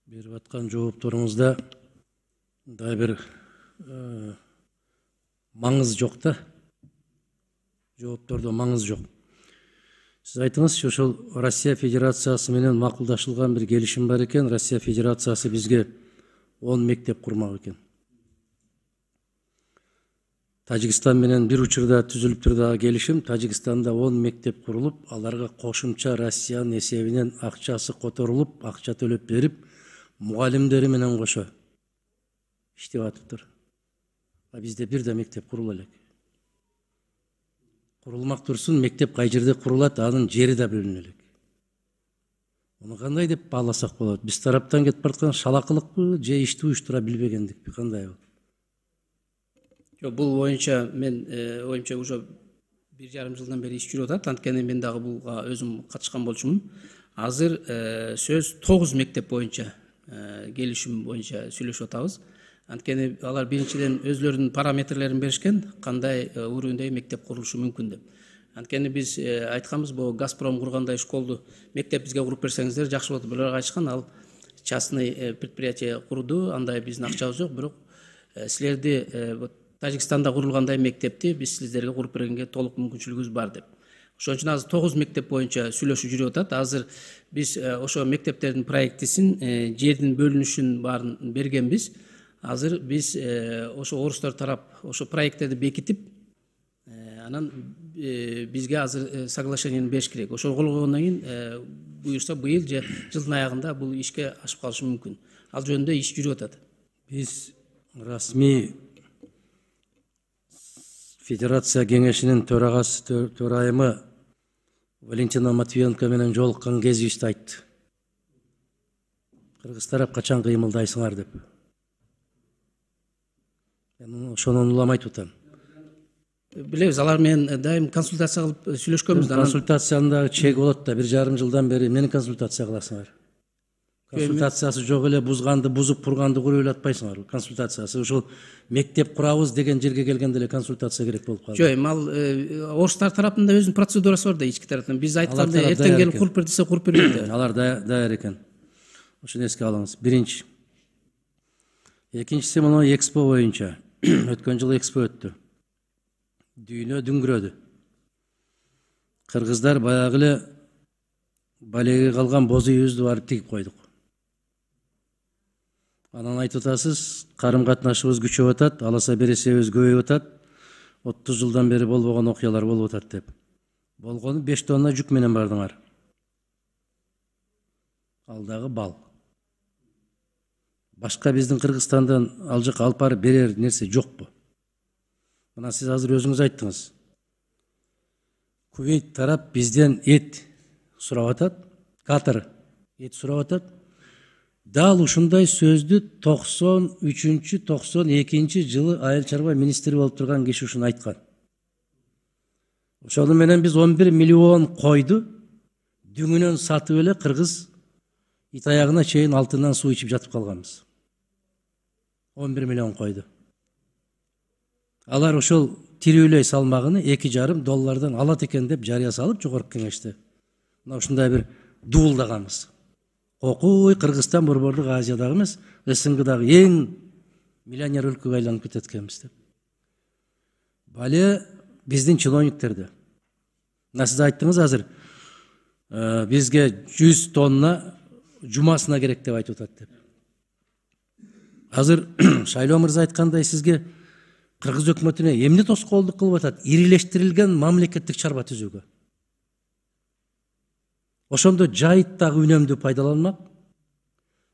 берип аткан жоопторуңузда мындай бир маңыз жок да. Жооптордо маңыз жок. Сиз айтыңызчы, ошол Россия Федерациясы менен макулдашылган бир келишим бар экен. Россия Федерациясы бизге 10 мектеп курмак экен. Тажикстан менен бир учурда түзүлүп турдагы келишим, Тажикстанда 10 мектеп курулуп, аларга кошумча Россиянын эсебинен акчасы которулуп, акча төлөп берип, мугалимдери менен кошо иштеп атыптыр. А бизде бир да мектеп куруло элек. Курулмак турсун, мектеп кай жерде курулат, анын жери да билине элек. Муну кандай деп бааласак болот? Биз тараптан кетип бараткан шалакылыкпы, же ишти уюштура билбегендикпи, кандай болот? Жок, бул боюнча мен оюмча уже 1,5 жылдан бери иш жүрүп атат. Анткени мен дагы буга өзүм катышкан болчумун. Азыр сөз 9 мектеп боюнча келишим боюнча сүйлөшүп атабыз. Анткени алар биринчиден өзлөрүнүн параметрлерин беришкен, кандай уровеньдеги мектеп курулушу мүмкүн деп. Анткени биз айтканбыз, бул Газпром кургандай школду мектеп бизге куруп берсеңиздер жакшы болот. Булар айтышкан, ал частный предприятие курду, андай биздин акчабыз жок, бирок силерди Тажикстанда курулгандай мектепти биз сиздерге куруп бергенге толук мүмкүнчүлүгүбүз бар деп. Ошон үчүн азыр 9 мектеп боюнча сүйлөшүү жүрүп атат. Азыр биз ошо мектептердин проектисин, жердин бөлүнүшүн баарын бергенбиз. Азыр биз ошо орустар тарап ошо проекттерди бекитип, анан бизге азыр соглашениени бериш керек. Ошол кол койгондон кийин буюрса быйыл же жылдын аягында бул ишке ашып калышы мүмкүн. Ал жөнүндө иш жүрүп атат. Биз расмий Федерация кеңешинин төрайымы Валентина Матвиенко менен жолуккан кезибизде айтты. Кыргыз тарап качан кыймылдайсыңар деп. Мен ошону уламайтып атам. Билебиз, алар менен дайым консультация кылып сүйлөшкөнбүз. Консультациянын дагы чеги болот да, 1,5 жылдан бери мени консультация кыласыңар. Консультациясы жок эле бузганды бузуп, курганды куруп эле атпайсыңар. Консультациясы ошол мектеп курабыз деген жерге келгенде эле консультация керек болуп калды. Жок, ал орустар тарапында өзүнүн процедурасы бар да, ички тараптан. Биз айтканда эртең келип куруп бер десе куруп берет да. Алар даяр экен. Ошону эске алыңыз. Биринчи. Экинчиси мына экспо боюнча. Өткөн жылы экспо өттү. Дүйнө дүңгүрөдү. Кыргыздар баягы эле балеге калган боз үйүбүздү барып тигип койдук. Анан айтып атасыз, карым катнашыбыз күчөп атат, аласа бересебиз көбөйүп атат. 30 жылдан бери болбогон окуялар болуп атат деп. Болгону 5 тонна жүк менен бардыңар. Ал дагы бал. Башка биздин Кыргызстандан ал жака алып барып берер нерсе жокпу? Мына сиз азыр өзүңүз айттыңыз. Кувейт тарап бизден эт сурап атат, Катар эт сурап атат. Дал ушундай сөздү 93-92 жылы айыл чарба министри болуп турган киши ушуну айткан. Ошону менен биз 11 миллион койду дүңүнөн сатып эле Кыргыз ит аягына чейин алтындан суу ичип жатып калганбыз. 11 миллион койду. Алар ошол тирүүлөй салмагыны $2,5 алат экен деп жарыя салып жогорку кеңеште. Мына ушундай бир дуулдаганбыз. Окуй Кыргызстан Борбордук Азиядагы эмес, СНГдагы эң миллионер өлкөгө айланып кетет экенбиз деп. Бале биздин чиновниктерди. Мына сиз айттыңыз азыр, бизге 100 тонна жумасына керек деп айтып атат деп. Азыр Шайлоо мырза айткандай сизге Кыргыз өкмөтүнө эмне тоскоолдук кылып атат? Ирилештирилген мамлекеттик чарба түзүүгө. Ошондо жайыттагы үнөмдү пайдаланмак,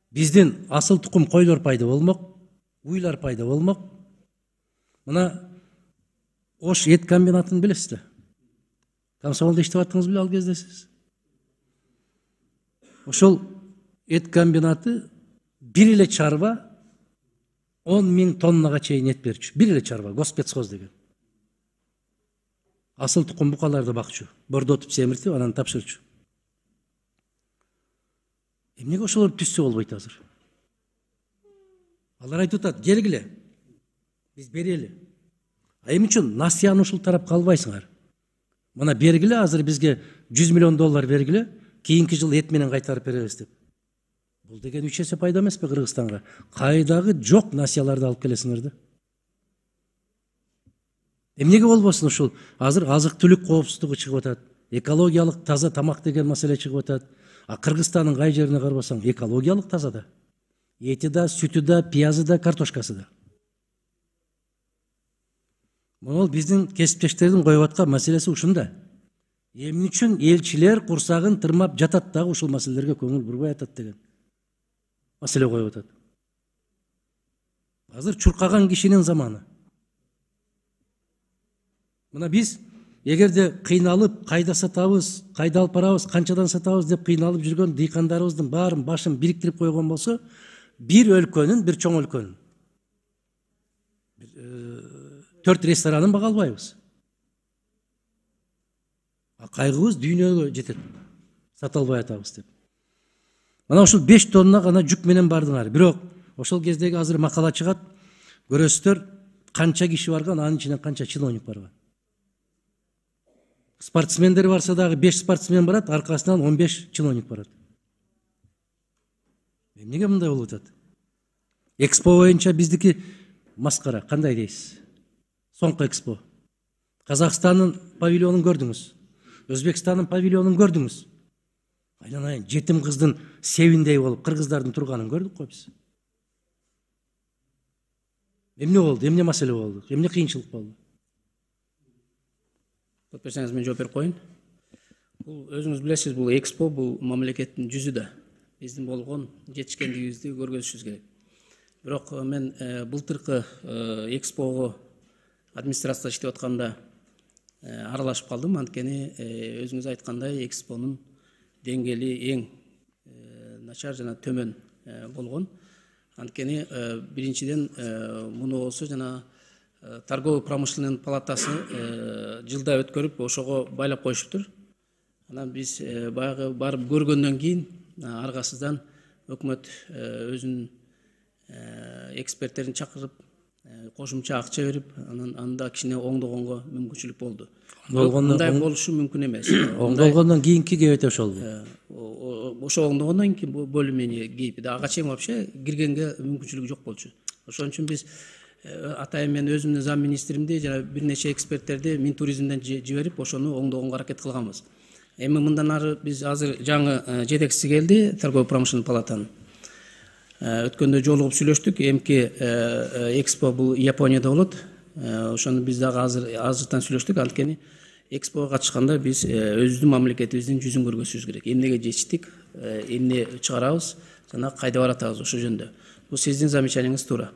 биздин асыл тукум койлор пайда болмок, уйлар пайда болмок. Мына Ош эт комбинатын билесиз да? Комсомолдо иштеп аттыңыз беле ал кезде сиз? Ошол эт комбинаты бир эле чарба 10 000 тоннага чейин эт берчү. Бир эле чарба, госпецхоз деген. Асыл тукум букаларды бакчу, бордотуп семиртип, анан тапшырчу. Эмнеге ошолор түзсө болбойт азыр? Алар айтып атат, келгиле. Биз берели. А эмне үчүн насыяны ушул тарап калбайсыңар? Мына бергиле, азыр бизге $100 миллион бергиле, кийинки жыл эт менен кайтарып беребиз деп. Бул деген 3 эсе пайда эмеспи Кыргызстанга? Кайдагы жок насияларды алып келесиңер да. Эмнеге болбосун ушул азыр азык түлүк коопсуздугу чыгып атат. Экологиялык таза тамак деген маселе чыгып атат. А Кыргызстандын кай жерине карабасаң экологиялык таза да. Эти да, сүтү да, пиязы да, картошкасы да. Могул биздин кесиптештердин коюп аткан маселеси ушунда. Эмне үчүн элчилер курсагын тырмап жатат дагы ушул маселелерге көңүл бурбай атат деген маселе коюп атат. Азыр чуркаган кишинин заманы. Мына биз эгерде кыйналып, кайда сатабыз, кайда алып барабыз, канчадан сатабыз деп кыйналып жүргөн дыйкандарыбыздын баарын башын бириктирип койгон болсо, бир өлкөнүн, бир чоң өлкөнүн 4 ресторанын бага албайбыз. Кайгыбыз дүйнөгө жетет. Сата албай атабыз деп. Мына ушул 5 тонна гана жүк менен бардыңар. Бирок ошол кездеги азыр макала чыгат. Көрөсүздөр канча киши барган, анын ичинен канча чиновник барган. Спортсмендер барса дагы 5 спортсмен барат, аркасынан 15 чиновник барат. Эмнеге мындай болуп атат? Экспо боюнча биздики маскара, кандай дейсиз? Соңку экспо. Казакстандын павильонун көрдүңүз. Өзбекстандын павильонун көрдүңүз. Айланайын жетим кыздын себиндей болуп кыргыздардын турганын көрдүк го биз. Эмне болду? Эмне маселе болду? Эмне кыйынчылык болду? Берсеңиз мен жооп берип коеюн. Бул өзүңүз билесиз, бул экспо бул мамлекеттин жүзү да. Биздин болгон жетишкендигибизди көргөзүшүбүз керек. Бирок мен былтыркы экспого администрацияда иштеп атканда аралашып калдым. Анткени өзүңүз айткандай экспонун деңгээли эң начар жана төмөн болгон. Анткени биринчиден муну болсо жана торгово-промышленный палатасы жылда өткөрүп ошого байлап коюшуптур. Анан биз баягы барып көргөндөн кийин аргасыздан өкмөт өзүнүн эксперттерин чакырып кошумча акча берип, анан анда кичине оңдогонго мүмкүнчүлүк болду. Мындай болушу мүмкүн эмес. Оңдолгондон кийинки кебете ошол. Ошо оңдогондон кийин более-менее кейпи. Ага чейин вообще киргенге мүмкүнчүлүк жок болчу. Ошон үчүн биз атайын мен өзүмдүн зам министримди жана бир нече эксперттерди Минтуризмден жиберип, ошону оңдогонго аракет кылганбыз. Эми мындан ары биз азыр жаңы жетекчиси келди, торгово-промышленный палатанын. Өткөндө жолугуп сүйлөштүк. Эмки экспо бул Японияда болот. Ошону биз дагы азыртан сүйлөштүк. Анткени экспого катышканда биз өзүбүздүн мамлекетибиздин жүзүн көргөзүшүбүз керек. Эмнеге жетиштик, эмне чыгарабыз жана кайда баратабыз ошол жөнүндө. Бул сиздин замечанияңыз туура.